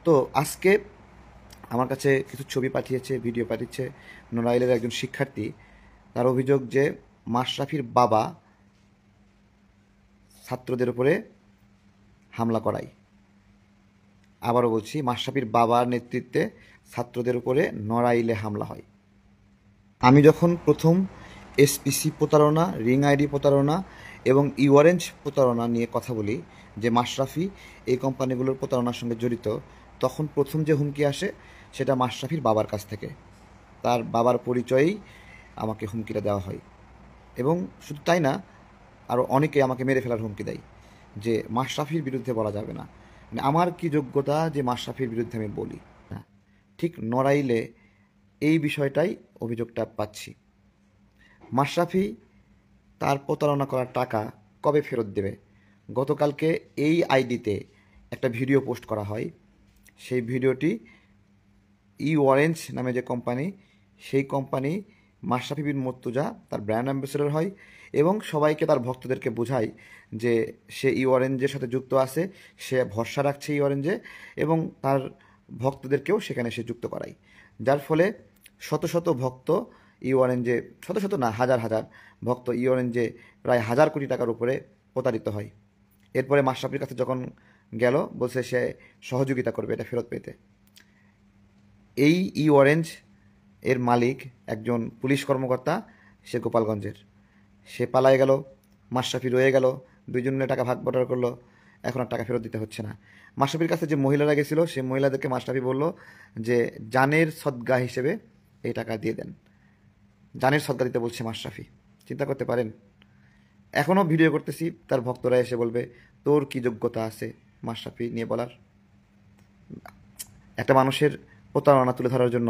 তো আজকে আমার কাছে কিছু ছবি পাঠিয়েছে, ভিডিও পাঠিয়েছে নড়াইলের একজন শিক্ষার্থী। তার অভিযোগ যে মাশরাফির বাবা ছাত্রদের উপরে হামলা করায়। আবারও বলছি, মাশরাফির বাবার নেতৃত্বে ছাত্রদের উপরে নড়াইলে হামলা হয়। আমি যখন প্রথম এসপিসি প্রতারণা, রিং আইডি প্রতারণা এবং ইওয়ারেঞ্জ প্রতারণা নিয়ে কথা বলি, যে মাশরাফি এই কোম্পানিগুলোর প্রতারণার সঙ্গে জড়িত, তখন প্রথম যে হুমকি আসে সেটা মাশরাফির বাবার কাছ থেকে। তার বাবার পরিচয়েই আমাকে হুমকিটা দেওয়া হয়। এবং শুধু তাই না, আরও অনেকে আমাকে মেরে ফেলার হুমকি দেয় যে মাশরাফির বিরুদ্ধে বলা যাবে না। মানে আমার কি যোগ্যতা যে মাশরাফির বিরুদ্ধে আমি বলি? না, ঠিক নড়াইলে এই বিষয়টাই অভিযোগটা পাচ্ছি। মাশরাফি তার প্রতারণা করার টাকা কবে ফেরত দেবে? গতকালকে এই আইডিতে একটা ভিডিও পোস্ট করা হয়। সেই ভিডিওটি ইওয়ারেঞ্জ নামে যে কোম্পানি, সেই কোম্পানি মাশরাফি বিন মুর্তজা তার ব্র্যান্ড অ্যাম্বাসেডর হয় এবং সবাইকে, তার ভক্তদেরকে বোঝায় যে সে ইওয়ারেঞ্জের সাথে যুক্ত আছে, সে ভরসা রাখছে ইওয়ারেঞ্জে, এবং তার ভক্তদেরকেও সেখানে সে যুক্ত করায়। যার ফলে শত শত ভক্ত ইওয়ারেঞ্জে, শত শত না, হাজার হাজার ভক্ত ইওয়ারেঞ্জে প্রায় 1,000 কোটি টাকার উপরে প্রতারিত হয়। এরপরে মাশরাফির কাছে যখন গেল, বলছে সে সহযোগিতা করবে এটা ফেরত পেতে। এই ইওয়ারেঞ্জ এর মালিক একজন পুলিশ কর্মকর্তা, সে গোপালগঞ্জের। সে পালায় গেল, মাশরাফি রয়ে গেল, দুইজনে টাকা ভাগ বটার করলো, এখন আর টাকা ফেরত দিতে হচ্ছে না। মাশরাফির কাছে যে মহিলারা গেছিলো, সেই মহিলাদেরকে মাশরাফি বলল যে জানের সদগা হিসেবে এই টাকা দিয়ে দেন। জানের সদগা দিতে বলছে মাশরাফি, চিন্তা করতে পারেন। এখনও ভিডিও করতেছি, তার ভক্তরা এসে বলবে তোর কি যোগ্যতা আছে মাশরাফি নিয়ে বলার? একটা মানুষের প্রতারণা তুলে ধরার জন্য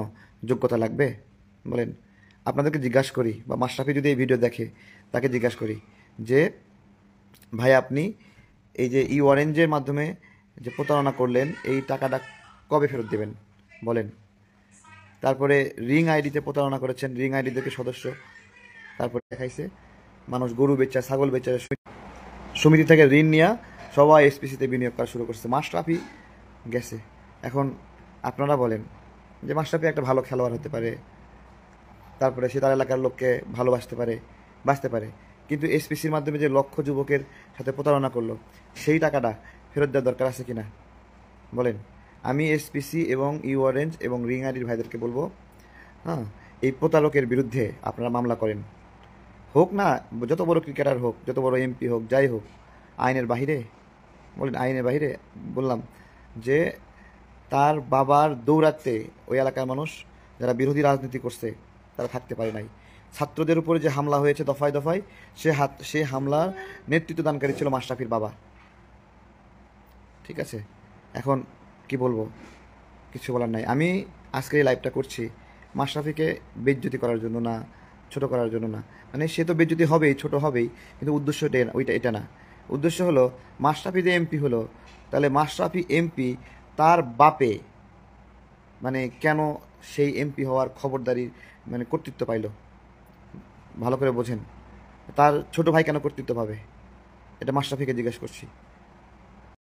যোগ্যতা লাগবে বলেন? আপনাদেরকে জিজ্ঞাসা করি, বা মাশরাফি যদি এই ভিডিও দেখে তাকে জিজ্ঞাসা করি যে ভাই, আপনি এই যে ইওয়ারেঞ্জের মাধ্যমে যে প্রতারণা করলেন, এই টাকাটা কবে ফেরত দেবেন বলেন? তারপরে রিং আইডিতে প্রতারণা করেছেন, রিং আইডি থেকে সদস্য, তারপরে দেখাইছে মানুষ গরু বেচা, ছাগল বেচা, সমিতি থেকে ঋণ নিয়ে সবাই এসপিসিতে বিনিয়োগ করা শুরু করছে। মাশরাফি গেছে। এখন আপনারা বলেন যে মাশরাফি একটা ভালো খেলোয়াড় হতে পারে, তারপরে সে তার এলাকার লোককে ভালোবাসতে পারে, বাঁচতে পারে, কিন্তু এসপিসির মাধ্যমে যে লক্ষ যুবকের সাথে প্রতারণা করলো, সেই টাকাটা ফেরত দেওয়ার দরকার আছে কিনা বলেন? আমি এসপিসি এবং ইওয়ারেঞ্জ এবং রিং আইডির ভাইদেরকে বলবো, হ্যাঁ, এই প্রতারকের বিরুদ্ধে আপনারা মামলা করেন। হোক না যত বড় ক্রিকেটার হোক, যত বড় এমপি হোক, যাই হোক, আইনের বাহিরে বলেন, আইনের বাহিরে বললাম যে তার বাবার দৌড়াতে ওই এলাকার মানুষ যারা বিরোধী রাজনীতি করছে তারা থাকতে পারে নাই। ছাত্রদের উপরে যে হামলা হয়েছে দফায় দফায়, সে হামলার নেতৃত্ব দানকারী ছিল মাশরাফির বাবা। ঠিক আছে, এখন কি বলবো? কিছু বলার নাই। আমি আজকে এই লাইভটা করছি মাশরাফিকে বেইজ্জতি করার জন্য না, ছোট করার জন্য না। মানে সে তো বেইজ্জতি হবেই, ছোট হবেই, কিন্তু উদ্দেশ্য এটা না। উদ্দেশ্য হলো মাশরাফি যে এমপি হলো, তাহলে মাশরাফি এমপি তার বাপে মানে কেন সেই এমপি হওয়ার খবরদারি, মানে কর্তৃত্ব পাইল? ভালো করে বোঝেন। তার ছোট ভাই কেন কর্তৃত্ব পাবে? এটা মাশরাফিকে জিজ্ঞেস করছি।